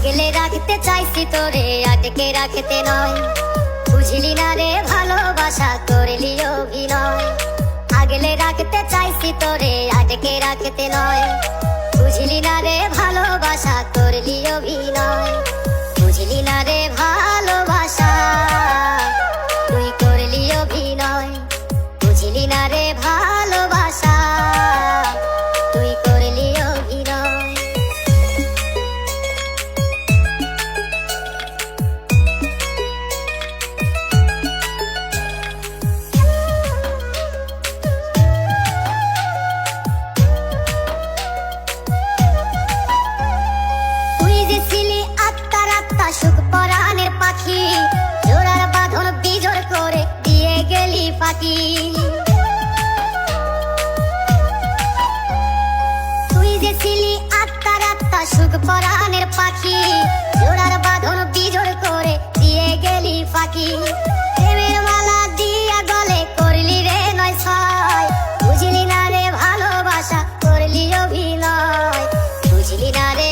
আগলে রাখতে চাইছি তোরে আটকে রাখতে নয়, বুঝলি না রে ভালোবাসা করলি অভিনয়। আগলে রাখতে চাইছি তোরে আটকে রাখতে নয়, বুঝলি না রে ভালোবাসা করলি অভিনয়। বুঝলি না রে ভালোবাসা তুই করলি অভিনয়, বুঝলি না রে ভালোবাসা তুই করলি অভিনয়। সুখ পরাণের পাখি, জোড়ার বাঁধন বিজোড় করে দিয়ে গেলি ফাঁকি। তুই যে ছিলি আত্মার আত্মা সুখ পরাণের পাখি, জোড়ার বাঁধন বিজোড় করে দিয়ে গেলি ফাঁকি। প্রেমের মালা দিয়া গলে করলি রে নয় ছয়, বুঝলি না রে ভালোবাসা করলি অভিনয়, বুঝলি না রে